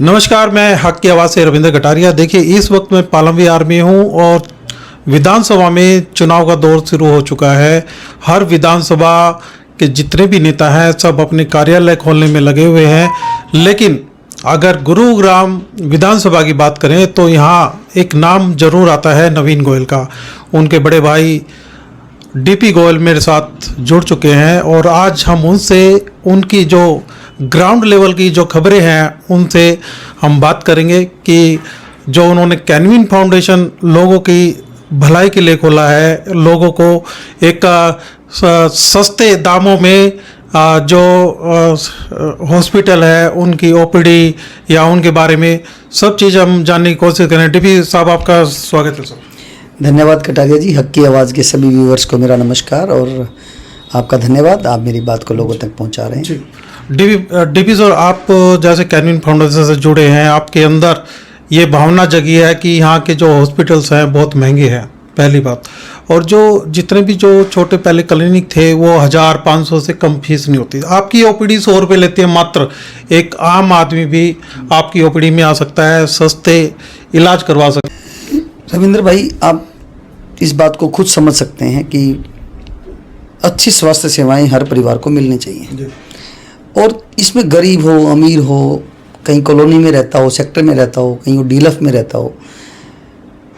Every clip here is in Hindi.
नमस्कार, मैं हक की आवाज़ से रविंद्र कटारिया। देखिए, इस वक्त मैं पालम विहार में हूँ और विधानसभा में चुनाव का दौर शुरू हो चुका है। हर विधानसभा के जितने भी नेता हैं सब अपने कार्यालय खोलने में लगे हुए हैं। लेकिन अगर गुरुग्राम विधानसभा की बात करें तो यहाँ एक नाम जरूर आता है नवीन गोयल का। उनके बड़े भाई डीपी गोयल मेरे साथ जुड़ चुके हैं और आज हम उनसे उनकी जो ग्राउंड लेवल की जो खबरें हैं उनसे हम बात करेंगे कि जो उन्होंने कैनविन फाउंडेशन लोगों की भलाई के लिए खोला है, लोगों को एक सस्ते दामों में जो हॉस्पिटल है उनकी ओपीडी या उनके बारे में सब चीज़ हम जानने की कोशिश करें। डीपी साहब, आपका स्वागत है सर। धन्यवाद कटारिया जी। हक की आवाज़ के सभी व्यूअर्स को मेरा नमस्कार और आपका धन्यवाद, आप मेरी बात को लोगों तक पहुंचा रहे हैं। डीपी सर, आप जैसे कैनविन फाउंडेशन से जुड़े हैं, आपके अंदर ये भावना जगी है कि यहाँ के जो हॉस्पिटल्स हैं बहुत महंगे हैं, पहली बात। और जो जितने भी जो छोटे पहले क्लिनिक थे वो 1500 से कम फीस नहीं होती। आपकी ओपीडी 100 रुपये लेती है मात्र। एक आम आदमी भी आपकी ओपीडी में आ सकता है, सस्ते इलाज करवा सकता है। रविंद्र भाई, आप इस बात को खुद समझ सकते हैं कि अच्छी स्वास्थ्य सेवाएं हर परिवार को मिलनी चाहिए। और इसमें गरीब हो, अमीर हो, कहीं कॉलोनी में रहता हो, सेक्टर में रहता हो, कहीं वो डीलफ में रहता हो,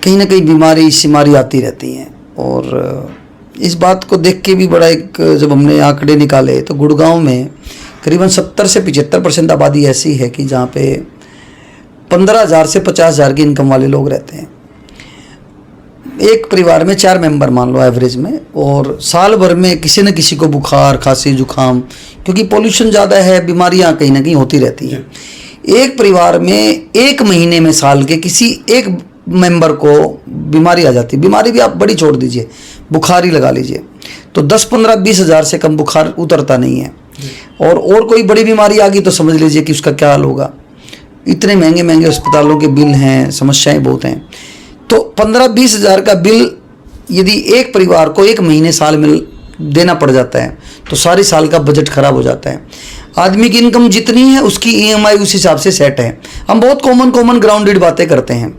कहीं ना कहीं बीमारी शिमारी आती रहती हैं। और इस बात को देख के भी बड़ा एक जब हमने आंकड़े निकाले तो गुड़गांव में करीबन 70 से 75% आबादी ऐसी है कि जहाँ पे 15,000 से 50,000 की इनकम वाले लोग रहते हैं। एक परिवार में 4 मेंबर मान लो एवरेज में, और साल भर में किसी न किसी को बुखार, खांसी, जुकाम, क्योंकि पोल्यूशन ज़्यादा है, बीमारियां कहीं ना कहीं होती रहती हैं। एक परिवार में एक महीने में साल के किसी एक मेंबर को बीमारी आ जाती है। बीमारी भी आप बड़ी छोड़ दीजिए, बुखार ही लगा लीजिए तो 10, 15, 20 हज़ार से कम बुखार उतरता नहीं है। और कोई बड़ी बीमारी आ गई तो समझ लीजिए कि उसका क्या हाल होगा। इतने महंगे महंगे अस्पतालों के बिल हैं, समस्याएँ बहुत हैं। तो 15-20 हज़ार का बिल यदि एक परिवार को एक महीने साल में देना पड़ जाता है तो सारी साल का बजट खराब हो जाता है। आदमी की इनकम जितनी है उसकी ईएमआई उस हिसाब से सेट है। हम बहुत कॉमन ग्राउंडेड बातें करते हैं।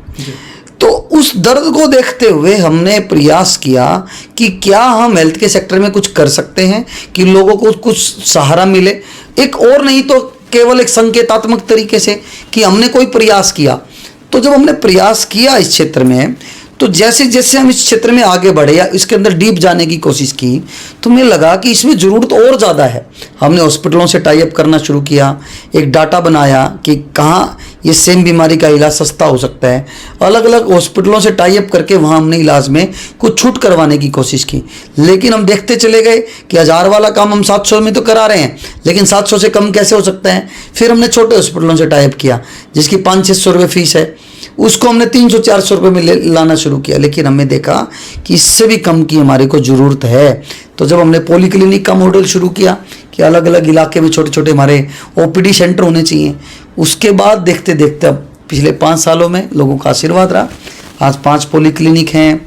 तो उस दर्द को देखते हुए हमने प्रयास किया कि क्या हम हेल्थ के सेक्टर में कुछ कर सकते हैं कि लोगों को कुछ सहारा मिले। एक और नहीं तो केवल एक संकेतात्मक तरीके से कि हमने कोई प्रयास किया। तो जब हमने प्रयास किया इस क्षेत्र में, तो जैसे जैसे हम इस क्षेत्र में आगे बढ़े या इसके अंदर डीप जाने की कोशिश की तो मुझे लगा कि इसमें ज़रूरत और ज़्यादा है। हमने हॉस्पिटलों से टाई अप करना शुरू किया, एक डाटा बनाया कि कहाँ ये सेम बीमारी का इलाज सस्ता हो सकता है। अलग अलग हॉस्पिटलों से टाई अप करके वहाँ हमने इलाज में कुछ छूट करवाने की कोशिश की। लेकिन हम देखते चले गए कि 1000 वाला काम हम 700 में तो करा रहे हैं, लेकिन 700 से कम कैसे हो सकता है। फिर हमने छोटे हॉस्पिटलों से टाई अप किया जिसकी 500-600 रुपये फीस है, उसको हमने 300-400 रुपये में लाना शुरू किया। लेकिन हमने देखा कि इससे भी कम की हमारे को ज़रूरत है। तो जब हमने पॉलीक्लिनिक का मॉडल शुरू किया कि अलग अलग इलाके में छोटे छोटे हमारे ओपीडी सेंटर होने चाहिए, उसके बाद देखते देखते अब पिछले 5 सालों में लोगों का आशीर्वाद रहा। आज 5 पॉलीक्लिनिक हैं,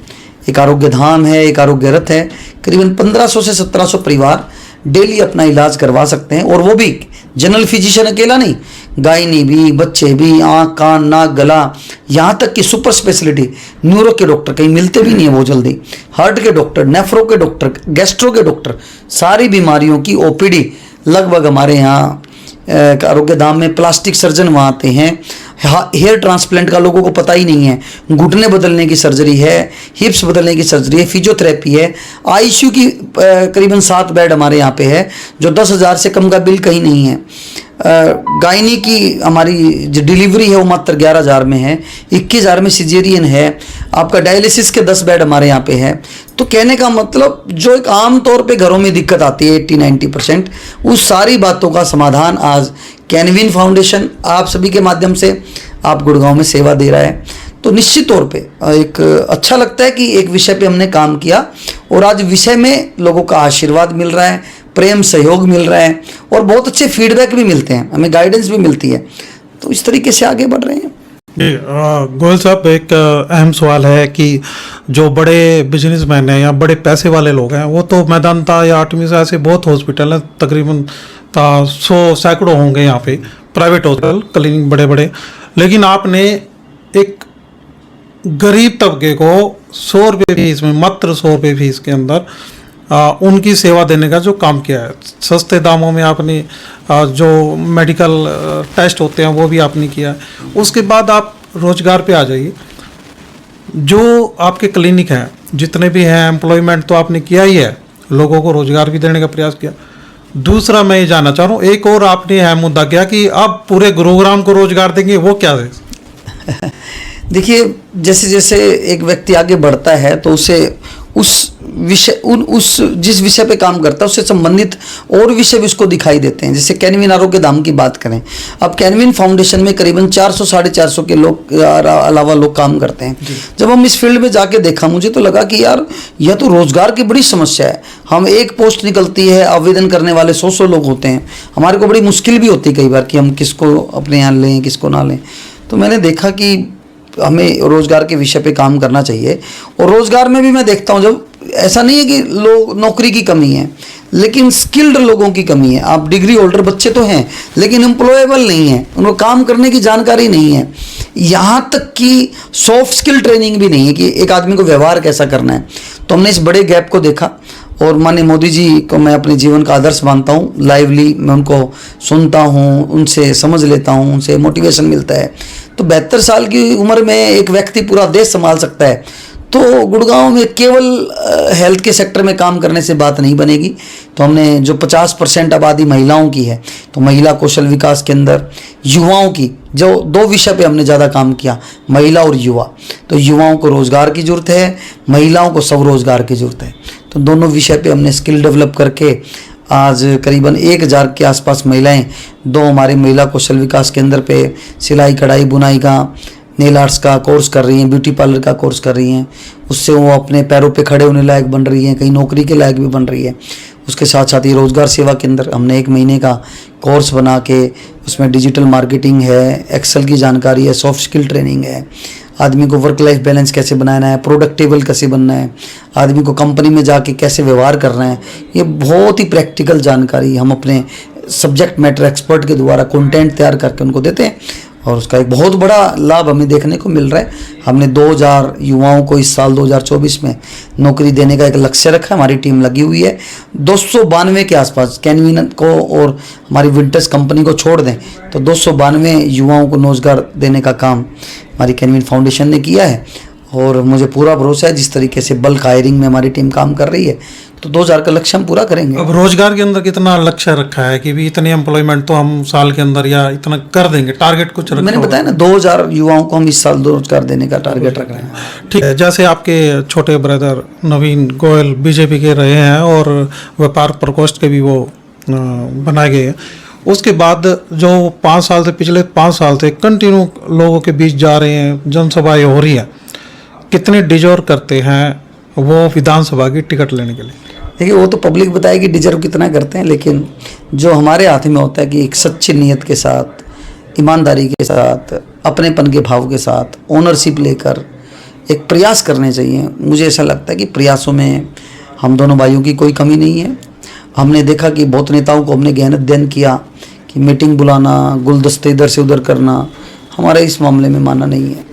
एक आरोग्य धाम है, एक आरोग्य रथ है। करीबन 1500 से 1700 परिवार डेली अपना इलाज करवा सकते हैं। और वो भी जनरल फिजिशियन अकेला नहीं, गायनी भी, बच्चे भी, आँख, कान, नाक, गला, यहाँ तक कि सुपर स्पेशलिटी न्यूरो के डॉक्टर कहीं मिलते भी नहीं है बहुत जल्दी, हार्ट के डॉक्टर, नेफ्रो के डॉक्टर, गैस्ट्रो के डॉक्टर, सारी बीमारियों की ओपीडी लगभग हमारे यहाँ आरोग्य धाम में। प्लास्टिक सर्जन वहाँ आते हैं, हेयर ट्रांसप्लांट का लोगों को पता ही नहीं है, घुटने बदलने की सर्जरी है, हिप्स बदलने की सर्जरी है, फिजियोथेरेपी है, आईसीयू की करीबन 7 बेड हमारे यहाँ पे है जो 10,000 से कम का बिल कहीं नहीं है। गायनी की हमारी जो डिलीवरी है वो मात्र 11,000 में है, 21,000 में सिजेरियन है। आपका डायलिसिस के 10 बेड हमारे यहाँ पे है। तो कहने का मतलब जो एक आम तौर पे घरों में दिक्कत आती है 80-90%, उस सारी बातों का समाधान आज कैनविन फाउंडेशन आप सभी के माध्यम से आप गुड़गांव में सेवा दे रहा है। तो निश्चित तौर पे एक अच्छा लगता है कि एक विषय पे हमने काम किया और आज विषय में लोगों का आशीर्वाद मिल रहा है, प्रेम सहयोग मिल रहा है और बहुत अच्छे फीडबैक भी मिलते हैं, हमें गाइडेंस भी मिलती है। तो इस तरीके से आगे बढ़ रहे हैं। गोयल साहब, एक अहम सवाल है कि जो बड़े बिजनेसमैन हैं या बड़े पैसे वाले लोग हैं वो तो मैदानता या आर्टमी से ऐसे बहुत हॉस्पिटल हैं, तकरीबन 100 सैकड़ों होंगे यहाँ पे, प्राइवेट हॉस्पिटल क्लिनिक बड़े बड़े, लेकिन आपने एक गरीब तबके को 100 रुपये फीस में, मात्र 100 रुपये फीस के अंदर उनकी सेवा देने का जो काम किया है। सस्ते दामों में आपने जो मेडिकल टेस्ट होते हैं वो भी आपने किया है। उसके बाद आप रोजगार पे आ जाइए। जो आपके क्लिनिक हैं जितने भी हैं, एम्प्लॉयमेंट तो आपने किया ही है, लोगों को रोजगार भी देने का प्रयास किया। दूसरा मैं ये जानना चाह रहा हूँ, एक और आपने यह मुद्दा किया कि अब पूरे गुरुग्राम को रोजगार देंगे, वो क्या है? देखिए, जैसे जैसे एक व्यक्ति आगे बढ़ता है तो उसे उस विषय उस जिस विषय पे काम करता है उससे संबंधित और विषय भी उसको दिखाई देते हैं। जैसे कैनविन आरोग्य धाम की बात करें, अब कैनविन फाउंडेशन में करीबन 400 साढ़े 400 के लोग अलावा लोग काम करते हैं। जब हम इस फील्ड में जाके देखा, मुझे तो लगा कि यार यह तो रोजगार की बड़ी समस्या है। हम एक पोस्ट निकलती है, आवेदन करने वाले 100 लोग होते हैं, हमारे को बड़ी मुश्किल भी होती है कई बार कि हम किसको अपने यहाँ लें किसको ना लें। तो मैंने देखा कि हमें रोजगार के विषय पे काम करना चाहिए। और रोजगार में भी मैं देखता हूँ, जब ऐसा नहीं है कि लोग नौकरी की कमी है, लेकिन स्किल्ड लोगों की कमी है। आप डिग्री होल्डर बच्चे तो हैं लेकिन एम्प्लॉयबल नहीं है, उनको काम करने की जानकारी नहीं है। यहाँ तक कि सॉफ्ट स्किल ट्रेनिंग भी नहीं है कि एक आदमी को व्यवहार कैसा करना है। तो हमने इस बड़े गैप को देखा और माननीय मोदी जी को मैं अपने जीवन का आदर्श मानता हूँ। लाइवली मैं उनको सुनता हूँ, उनसे समझ लेता हूँ, उनसे मोटिवेशन मिलता है। तो 72 साल की उम्र में एक व्यक्ति पूरा देश संभाल सकता है। तो गुड़गांव में केवल हेल्थ के सेक्टर में काम करने से बात नहीं बनेगी। तो हमने जो 50% आबादी महिलाओं की है, तो महिला कौशल विकास के अंदर युवाओं की जो 2 विषय पे हमने ज़्यादा काम किया, महिला और युवा। तो युवाओं को रोज़गार की ज़रूरत है, महिलाओं को स्वरोजगार की ज़रूरत है। तो दोनों विषय पे हमने स्किल डेवलप करके आज करीबन 1000 के आसपास महिलाएं 2 हमारे महिला कौशल विकास केंद्र पे सिलाई कढ़ाई बुनाई का, नेल आर्ट्स का कोर्स कर रही हैं, ब्यूटी पार्लर का कोर्स कर रही हैं। उससे वो अपने पैरों पे खड़े होने लायक बन रही हैं, कहीं नौकरी के लायक भी बन रही है। उसके साथ साथ ये रोज़गार सेवा केंद्र हमने 1 महीने का कोर्स बना के उसमें डिजिटल मार्केटिंग है, एक्सेल की जानकारी है, सॉफ्ट स्किल ट्रेनिंग है, आदमी को वर्क लाइफ बैलेंस कैसे बनाना है, प्रोडक्टेबल कैसे बनना है, आदमी को कंपनी में जाके कैसे व्यवहार करना है, ये बहुत ही प्रैक्टिकल जानकारी हम अपने सब्जेक्ट मैटर एक्सपर्ट के द्वारा कंटेंट तैयार करके उनको देते हैं। और उसका एक बहुत बड़ा लाभ हमें देखने को मिल रहा है। हमने 2000 युवाओं को इस साल 2024 में नौकरी देने का एक लक्ष्य रखा है। हमारी टीम लगी हुई है। 292 के आसपास कैनविन को और हमारी विंटर्स कंपनी को छोड़ दें तो 292 युवाओं को रोजगार देने का काम हमारी कैनविन फाउंडेशन ने किया है। और मुझे पूरा भरोसा है जिस तरीके से बल्क हायरिंग में हमारी टीम काम कर रही है तो 2000 का लक्ष्य हम पूरा करेंगे। अब रोजगार के अंदर कितना लक्ष्य रखा है कि भी इतने एम्प्लॉयमेंट तो हम साल के अंदर या इतना कर देंगे, टारगेट कुछ रखा? मैंने बताया ना, 2000 युवाओं को हम इस साल रोजगार देने का टारगेट रख रहे हैं। ठीक है। जैसे आपके छोटे ब्रदर नवीन गोयल बीजेपी के रहे हैं और व्यापार प्रकोष्ठ के भी वो बनाए गए हैं, उसके बाद जो 5 साल से पिछले 5 साल से कंटिन्यू लोगों के बीच जा रहे हैं, जनसभाएं हो रही है, कितने डिजर्व करते हैं वो विधानसभा की टिकट लेने के लिए? देखिए, वो तो पब्लिक बताएगी डिजर्व कितना करते हैं, लेकिन जो हमारे हाथ में होता है कि एक सच्ची नीयत के साथ, ईमानदारी के साथ, अपनेपन के भाव के साथ, ओनरशिप लेकर एक प्रयास करने चाहिए। मुझे ऐसा लगता है कि प्रयासों में हम दोनों भाइयों की कोई कमी नहीं है। हमने देखा कि बहुत नेताओं को हमने गहन अध्ययन किया कि मीटिंग बुलाना, गुलदस्ते इधर से उधर करना हमारा इस मामले में माना नहीं है।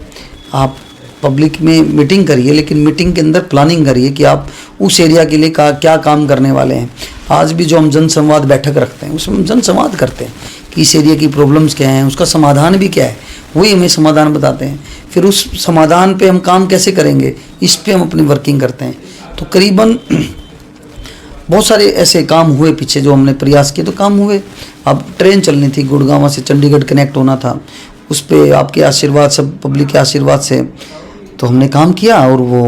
आप पब्लिक में मीटिंग करिए, लेकिन मीटिंग के अंदर प्लानिंग करिए कि आप उस एरिया के लिए क्या काम करने वाले हैं। आज भी जो हम जनसंवाद बैठक रखते हैं उसमें हम जनसंवाद करते हैं कि इस एरिया की प्रॉब्लम्स क्या हैं, उसका समाधान भी क्या है, वही हमें समाधान बताते हैं। फिर उस समाधान पे हम काम कैसे करेंगे, इस पे हम अपनी वर्किंग करते हैं। तो करीबन बहुत सारे ऐसे काम हुए पीछे जो हमने प्रयास किए तो काम हुए। अब ट्रेन चलनी थी, गुड़गांव से चंडीगढ़ कनेक्ट होना था, उस पर आपके आशीर्वाद, सब पब्लिक के आशीर्वाद से तो हमने काम किया। और वो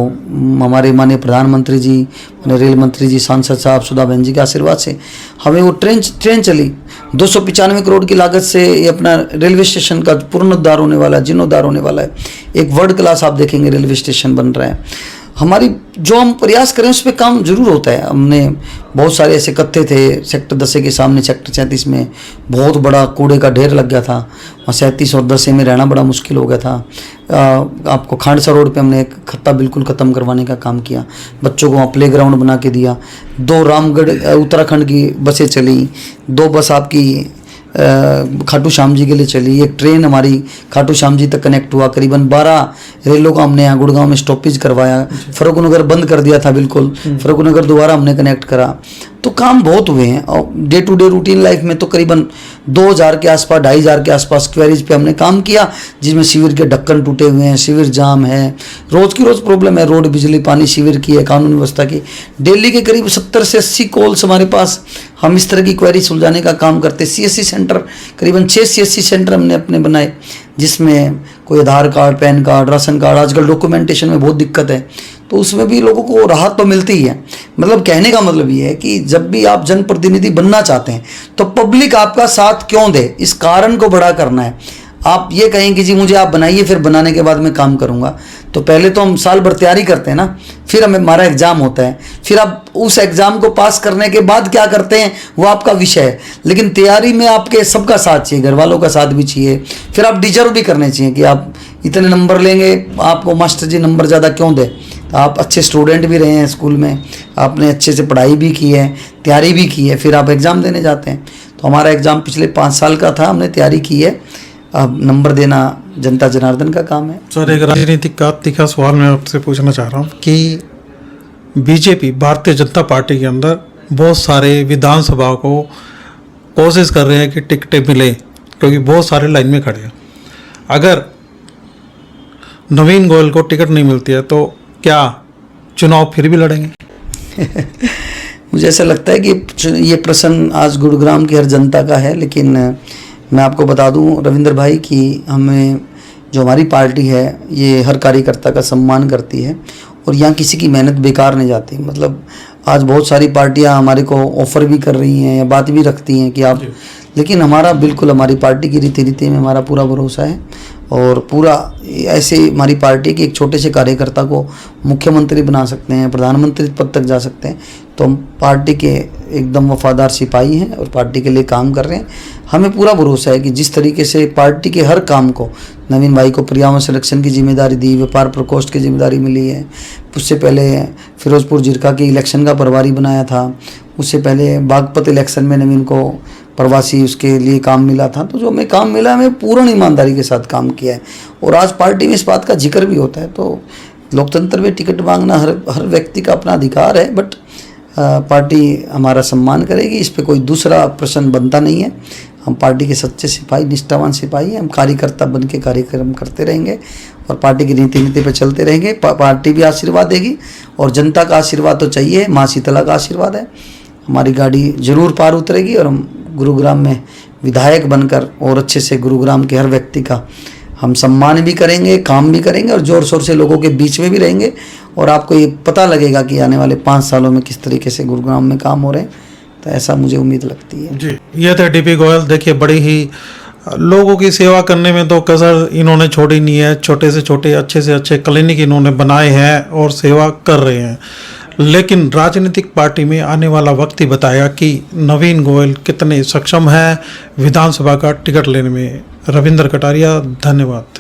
हमारे माननीय प्रधानमंत्री जी, माननीय रेल मंत्री जी, सांसद साहब सुधा बहन जी के आशीर्वाद से हमें वो ट्रेन चली। 295 करोड़ की लागत से ये अपना रेलवे स्टेशन का पुनरुद्धार होने वाला है, जीर्णोद्धार होने वाला है। एक वर्ल्ड क्लास आप देखेंगे रेलवे स्टेशन बन रहा है। हमारी जो हम प्रयास करें उस पर काम जरूर होता है। हमने बहुत सारे ऐसे कत्थे थे, सेक्टर 10 के सामने सेक्टर 37 में बहुत बड़ा कूड़े का ढेर लग गया था, वहाँ 37 और 10 में रहना बड़ा मुश्किल हो गया था। आपको खांडसा रोड पे हमने एक खत्ता बिल्कुल ख़त्म करवाने का काम किया, बच्चों को वहाँ प्ले ग्राउंड बना के दिया। 2 रामगढ़ उत्तराखंड की बसें चली, 2 बस आपकी खाटू श्याम जी के लिए चली, एक ट्रेन हमारी खाटू श्याम जी तक कनेक्ट हुआ, करीबन 12 रेलों का हमने यहाँ गुड़गांव में स्टॉपेज करवाया, फर्रुखनगर बंद कर दिया था बिल्कुल, फर्रुखनगर दोबारा हमने कनेक्ट करा। तो काम बहुत हुए हैं और day to day routine life में तो करीबन 2000 के आसपास 2500 के आसपास क्वेरीज पे हमने काम किया, जिसमें शिविर के ढक्कन टूटे हुए हैं, शिविर जाम है, रोज़ की रोज़ प्रॉब्लम है, रोड बिजली पानी शिविर की है, कानून व्यवस्था की। डेली के करीब 70 से 80 कॉल्स हमारे पास, हम इस तरह की क्वेरी सुलझाने का काम करते। CSC सेंटर करीबन 6 CSC सेंटर हमने अपने बनाए, जिसमें कोई Aadhaar card, PAN card, ration card, आजकल डॉक्यूमेंटेशन में बहुत दिक्कत है, तो उसमें भी लोगों को राहत तो मिलती ही है। मतलब कहने का मतलब ये है कि जब भी आप जनप्रतिनिधि बनना चाहते हैं तो पब्लिक आपका साथ क्यों दे, इस कारण को बड़ा करना है। आप ये कहें कि जी मुझे आप बनाइए, फिर बनाने के बाद मैं काम करूंगा, तो पहले तो हम साल भर तैयारी करते हैं ना, फिर हमारा एग्ज़ाम होता है, फिर आप उस एग्ज़ाम को पास करने के बाद क्या करते हैं वो आपका विषय है, लेकिन तैयारी में आपके सबका साथ चाहिए, घर वालों का साथ भी चाहिए, फिर आप डिजर्व भी करने चाहिए कि आप इतने नंबर लेंगे, आपको मास्टर जी नंबर ज़्यादा क्यों दे। तो आप अच्छे स्टूडेंट भी रहे हैं स्कूल में, आपने अच्छे से पढ़ाई भी की है, तैयारी भी की है, फिर आप एग्ज़ाम देने जाते हैं। तो हमारा एग्ज़ाम पिछले 5 साल का था, हमने तैयारी की है, अब नंबर देना जनता जनार्दन का काम है। सर, एक राजनीतिक का तीखा सवाल मैं आपसे पूछना चाह रहा हूँ कि बीजेपी भारतीय जनता पार्टी के अंदर बहुत सारे विधानसभा को कोशिश कर रहे हैं कि टिकटें मिले, क्योंकि बहुत सारे लाइन में खड़े हैं। अगर नवीन गोयल को टिकट नहीं मिलती है तो क्या चुनाव फिर भी लड़ेंगे? मुझे ऐसा लगता है कि ये प्रश्न आज गुरुग्राम की हर जनता का है, लेकिन मैं आपको बता दूं रविंद्र भाई कि हमें जो हमारी पार्टी है ये हर कार्यकर्ता का सम्मान करती है और यहाँ किसी की मेहनत बेकार नहीं जाती। मतलब आज बहुत सारी पार्टियाँ हमारे को ऑफ़र भी कर रही हैं या बात भी रखती हैं कि आप, लेकिन हमारा बिल्कुल हमारी पार्टी की रीति में हमारा पूरा भरोसा है और पूरा ऐसे हमारी पार्टी के एक छोटे से कार्यकर्ता को मुख्यमंत्री बना सकते हैं, प्रधानमंत्री पद तक जा सकते हैं। तो हम पार्टी के एकदम वफादार सिपाही हैं और पार्टी के लिए काम कर रहे हैं। हमें पूरा भरोसा है कि जिस तरीके से पार्टी के हर काम को नवीन भाई को पर्यावरण संरक्षण की जिम्मेदारी दी, व्यापार प्रकोष्ठ की जिम्मेदारी मिली है, उससे पहले फिरोजपुर जिरका के इलेक्शन का प्रभारी बनाया था, उससे पहले बागपत इलेक्शन में नवीन को प्रवासी उसके लिए काम मिला था। तो जो हमें काम मिला हमें पूर्ण ईमानदारी के साथ काम किया है और आज पार्टी में इस बात का जिक्र भी होता है। तो लोकतंत्र में टिकट मांगना हर व्यक्ति का अपना अधिकार है, बट पार्टी हमारा सम्मान करेगी, इस पे कोई दूसरा प्रश्न बनता नहीं है। हम पार्टी के सच्चे सिपाही, निष्ठावान सिपाही हैं, हम कार्यकर्ता बन के कार्यक्रम करते रहेंगे और पार्टी की नीति पे चलते रहेंगे। पार्टी भी आशीर्वाद देगी और जनता का आशीर्वाद तो चाहिए, माँ शीतला का आशीर्वाद है। हमारी गाड़ी जरूर पार उतरेगी और हम गुरुग्राम में विधायक बनकर और अच्छे से गुरुग्राम के हर व्यक्ति का हम सम्मान भी करेंगे, काम भी करेंगे और जोर शोर से लोगों के बीच में भी रहेंगे और आपको ये पता लगेगा कि आने वाले 5 सालों में किस तरीके से गुरुग्राम में काम हो रहे हैं। तो ऐसा मुझे उम्मीद लगती है। जी, ये थे DP गोयल। देखिए, बड़ी ही लोगों की सेवा करने में तो कसर इन्होंने छोड़ी नहीं है। छोटे से छोटे, अच्छे से अच्छे क्लिनिक इन्होंने बनाए हैं और सेवा कर रहे हैं। लेकिन राजनीतिक पार्टी में आने वाला वक्त ही बताएगा कि नवीन गोयल कितने सक्षम हैं विधानसभा का टिकट लेने में। रविंद्र कटारिया, धन्यवाद।